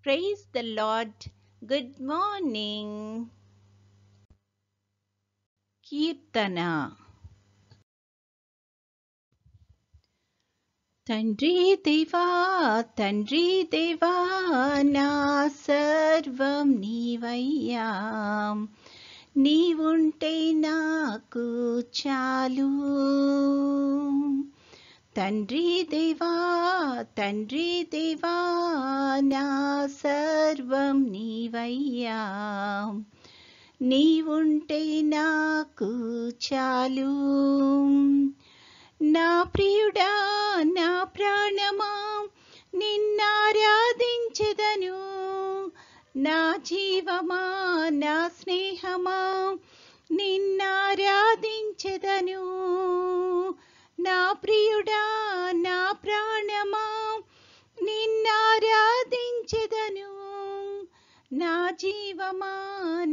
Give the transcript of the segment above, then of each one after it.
Praise the Lord. Good morning. కీర్తన. తండ్రి దేవా తండ్రి దేవా నా సర్వం నీవయ్యా, నీవుంటే నాకు చాలు. తండ్రి దేవా తండ్రి దేవా నా సర్వం నీవయ్యా, నీవుంటే నాకు చాలు. నా ప్రియుడా నా ప్రాణమా నిన్నారాధించెదను, నా జీవమా నా స్నేహమా నిన్నారాధించెదను. నా ప్రియుడా నా ప్రాణమా నిన్నారాధించెదను, నా జీవమా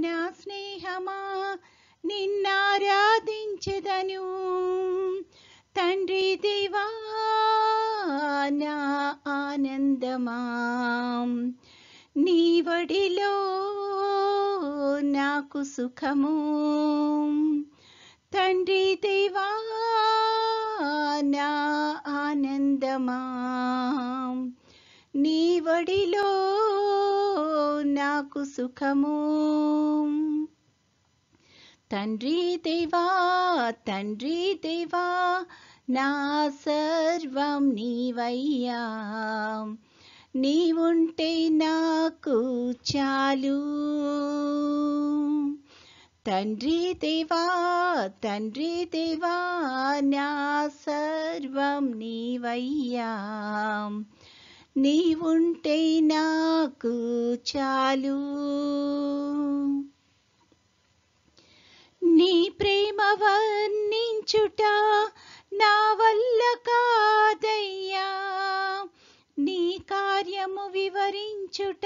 నా స్నేహమా నిన్నారాధించెదను. తండ్రి దేవా నా ఆనందమా, నీ వడిలో నాకు సుఖము. తండ్రి దేవా నా ఆనందమా, నీ వడిలో నాకు సుఖము. తండ్రి దేవా తండ్రి దేవా నా సర్వం నీవయ్యా, నీవుంటే నాకు చాలు. తండ్రి దేవా తండ్రి దేవా నా సర్వం నీవయ్యా, నీవుంటే నాకు చాలు. నీ ప్రేమ వర్ణించుట నా వల్ల కాదయ్యా, నీ కార్యము వివరించుట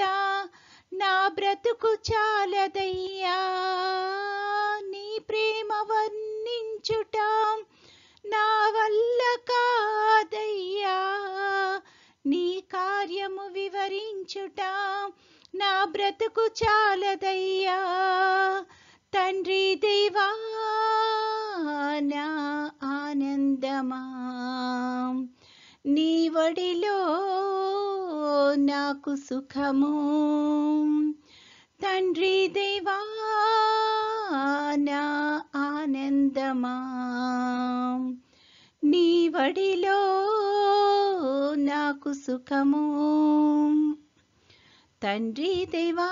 నా బ్రతుకు చాలదయ్యా. నీ ప్రేమ వర్ణించుట నా వల్ల కాదయ్యా, నీ కార్యము వివరించుట నా బ్రతుకు చాలదయ్యా. తండ్రి దేవా నా ఆనందమా, నీ వడిలో నాకు సుఖము. తండ్రి దేవా నా ఆనందమా, నీ వడిలో నాకు సుఖము. తండ్రి దేవా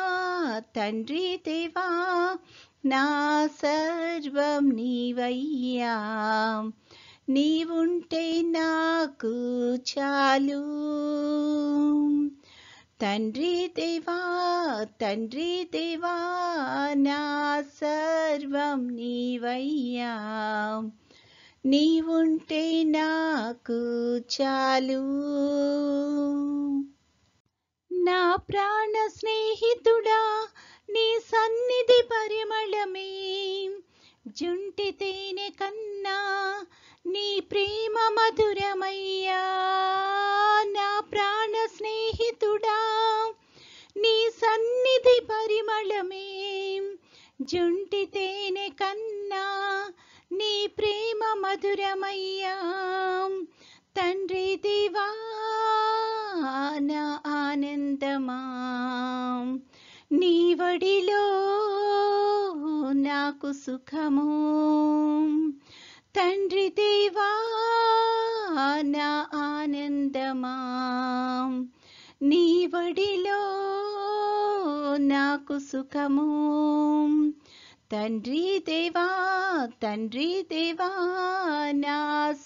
తండ్రి దేవా నా సర్వం నీవయ్యా, నీవుంటే నాకు చాలు. తండ్రి దేవా తండ్రి దేవా నా సర్వం నీవయ్యా, నీవుంటే నాకు చాలు. నా ప్రాణ స్నేహితుడా నీ సన్నిధి పరిమళమే, జుంటి తేనె కన్నా నీ ప్రేమ మధురమయ్యా. నా ప్రాణ స్నేహితుడా నీ సన్నిధి పరిమళమే, జుంటి తేనె కన్నా నీ ప్రేమ మధురమయ్యా. తండ్రి దేవా నా ఆనందమా, నీ వడిలో నాకు సుఖము. తండ్రి దేవా నా ఆనందమా, నీ వడిలో నాకు సుఖము. తండ్రి దేవా తండ్రి దేవా నా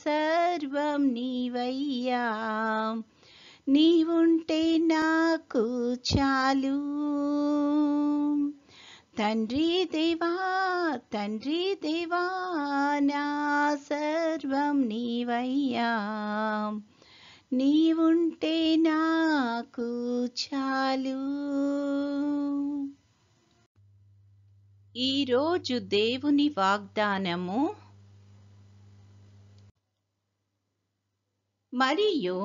సర్వం నీవయ్యా, నీవుంటే నాకు చాలు. తండ్రి దేవా తండ్రి దేవా నా సర్వం నీవయ్యా, నీవుంటే నాకు చాలు. ఈరోజు దేవుని వాగ్దానము, మరియు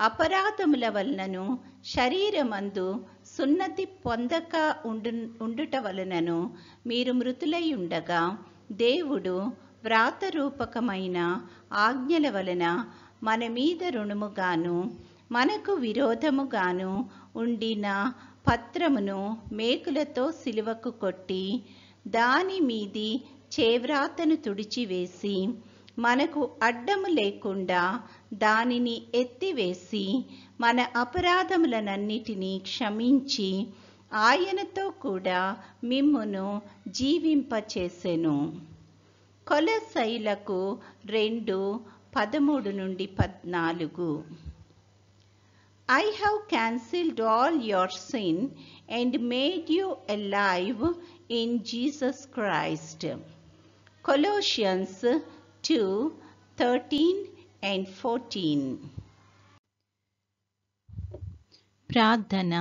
అపరాధముల వలనను శరీరమందు సున్నతి పొందక ఉండుట వలనను మీరు మృతులై ఉండగా దేవుడు వ్రాతరూపకమైన ఆజ్ఞల వలన మన మీద రుణముగాను మనకు విరోధముగాను ఉండిన పత్రమును మేకులతో సిలువకు కొట్టి దాని మీది చేవ్రాతను తుడిచివేసి మనకు అడ్డము లేకుండా దానిని ఎత్తివేసి మన అపరాధములనన్నిటినీ క్షమించి ఆయనతో కూడా మిమ్మును జీవింపచేసెను. కొలొస్సీయులకు 2:13-14. I have cancelled all your sin and made you alive in Jesus Christ. Colossians 2:13-14. ప్రార్థన.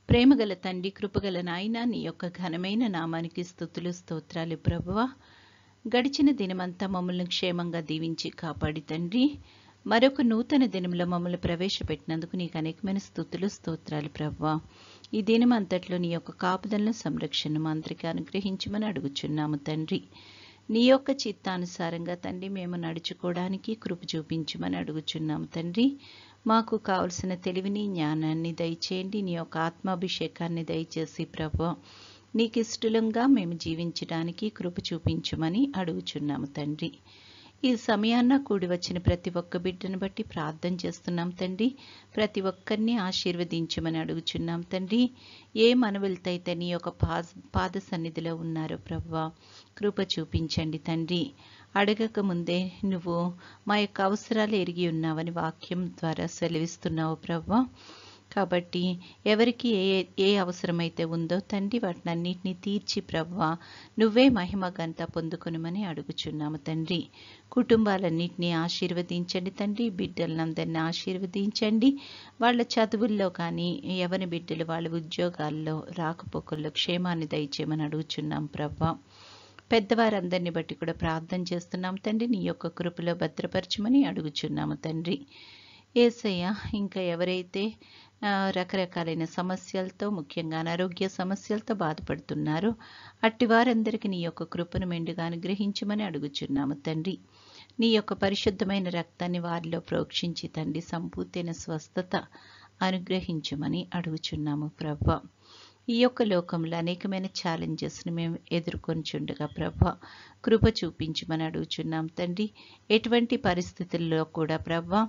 ప్రేమగల తండ్రి, కృపగల నాయన, నీ యొక్క ఘనమైన నామానికి స్తుతులు స్తోత్రాలు ప్రభువా. గడిచిన దినమంతా మమ్మల్ని క్షేమంగా దీవించి కాపాడి తండ్రి, మరొక నూతన దినంలో మమ్మల్ని ప్రవేశపెట్టినందుకు నీకు అనేకమైన స్తుతులు స్తోత్రాలు ప్రభువా. ఈ దినం అంతట్లో నీ యొక్క కాపుదలను సంరక్షణను మా అందరికీ అనుగ్రహించమని అడుగుచున్నాము తండ్రి. నీ యొక్క చిత్తానుసారంగా తండ్రి మేము నడుచుకోవడానికి కృప చూపించమని అడుగుచున్నాము తండ్రి. మాకు కావలసిన తెలివిని జ్ఞానాన్ని దయచేయండి. నీ యొక్క ఆత్మాభిషేకాన్ని దయచేసి ప్రభువా నీకు ఇష్టలంగా మేము జీవించడానికి కృప చూపించమని అడుగుచున్నాము తండ్రి. ఈ సమయాన్న కూడి వచ్చిన ప్రతి ఒక్క బిడ్డను బట్టి ప్రార్థన చేస్తున్నాం తండ్రి. ప్రతి ఒక్కరిని ఆశీర్వదించమని అడుగుచున్నాం తండ్రి. ఏ మనవులతో అయితే నీ యొక్క పాద సన్నిధిలో ఉన్నారో ప్రభువా కృప చూపించండి తండ్రి. అడగక ముందే నువ్వు మా యొక్క అవసరాలు ఎరిగి ఉన్నావని వాక్యం ద్వారా సెలవిస్తున్నావు ప్రభువా. కాబట్టి ఎవరికి ఏ అవసరమైతే ఉందో తండ్రి వాటినన్నిటినీ తీర్చి ప్రభువా నువ్వే మహిమ ఘనత పొందుకొనుమని అడుగుచున్నాము తండ్రి. కుటుంబాలన్నింటినీ ఆశీర్వదించండి తండ్రి. బిడ్డలందరినీ ఆశీర్వదించండి. వాళ్ళ చదువుల్లో కానీ ఎవరి బిడ్డలు వాళ్ళ ఉద్యోగాల్లో రాకపోకల్లో క్షేమాన్ని దయచేయమని అడుగుచున్నాం ప్రభువా. పెద్దవారందరిని బట్టి కూడా ప్రార్థన చేస్తున్నాం తండ్రి. నీ యొక్క కృపలో భద్రపరచమని అడుగుచున్నాము తండ్రి. యేసయ్య, ఇంకా ఎవరైతే రకరకాలైన సమస్యలతో, ముఖ్యంగా అనారోగ్య సమస్యలతో బాధపడుతున్నారో అట్టి వారందరికీ నీ యొక్క కృపను మెండుగా అనుగ్రహించమని అడుగుచున్నాము తండ్రి. నీ యొక్క పరిశుద్ధమైన రక్తాన్ని వారిలో ప్రోక్షించి తండ్రి సంపూర్తైన స్వస్థత అనుగ్రహించమని అడుగుచున్నాము ప్రభువా. ఈ యొక్క లోకంలో అనేకమైన ఛాలెంజెస్ని మేము ఎదుర్కొనిచుండగా ప్రభువా కృప చూపించమని అడుగుచున్నాం తండ్రి. ఎటువంటి పరిస్థితుల్లో కూడా ప్రభువా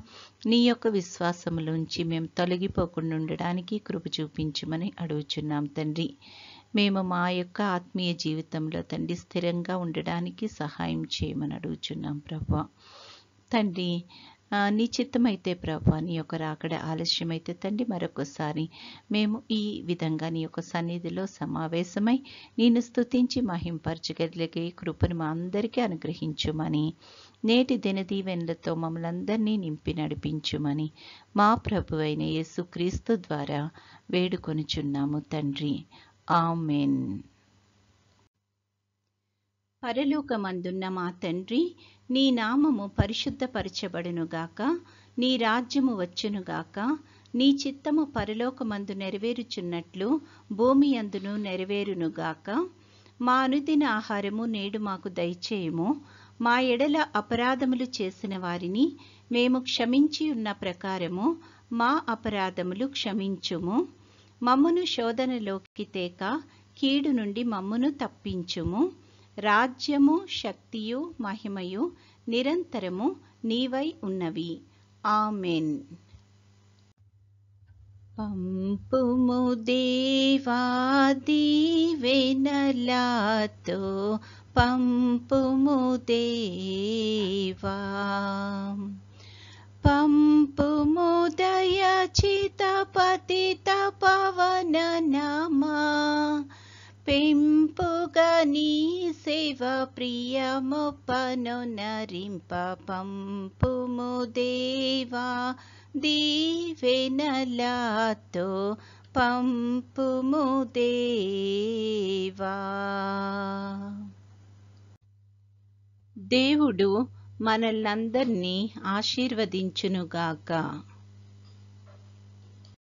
నీ యొక్క విశ్వాసములోంచి మేము తొలగిపోకుండా ఉండడానికి కృప చూపించమని అడుగుచున్నాం తండ్రి. మేము మా యొక్క ఆత్మీయ జీవితంలో తండ్రి స్థిరంగా ఉండడానికి సహాయం చేయమని అడుగుచున్నాం ప్రభువా. తండ్రి నీ చిత్తమైతే ప్రభువా నీ యొక్క రాకడ ఆలస్యమైతే తండ్రి మరొకసారి మేము ఈ విధంగా నీ యొక్క సన్నిధిలో సమావేశమై నిన్ను స్తుతించి మహింపరచగలిగే కృపను మా అందరికీ అనుగ్రహించుమని, నేటి దినదీవెనలతో మమ్మల్ని అందరినీ నింపి నడిపించుమని మా ప్రభువైన యేసుక్రీస్తు ద్వారా వేడుకొనుచున్నాము తండ్రి. ఆమెన్. పరలోకమందున్న మా తండ్రి, నీ నామము పరిశుద్ధపరచబడునుగాక, నీ రాజ్యము వచ్చునుగాక, నీ చిత్తము పరలోకమందు నెరవేరుచున్నట్లు భూమి అందును నెరవేరునుగాక. మా అనుదిన ఆహారము నేడు మాకు దయచేయము. మా ఎడల అపరాధములు చేసిన వారిని మేము క్షమించి ఉన్న ప్రకారము మా అపరాధములు క్షమించుము. మమ్మును శోధనలోకి తేక కీడు నుండి మమ్మును తప్పించుము. రాజ్యము, శక్తియు, మహిమయు నిరంతరము నీవై ఉన్నవి. ఆమెన్. పంపుము దేవా దీవెనలతో, పంపుము దేవా, పంపుము దయచిత పతిత పవన నామా, పెంపుగా నీ సేవ ప్రియమొప్పను నరింప. పంపుము దేవా దీవెనలతో, పంపుము దేవా. దేవుడు మనల్నందరినీ ఆశీర్వదించునుగాక.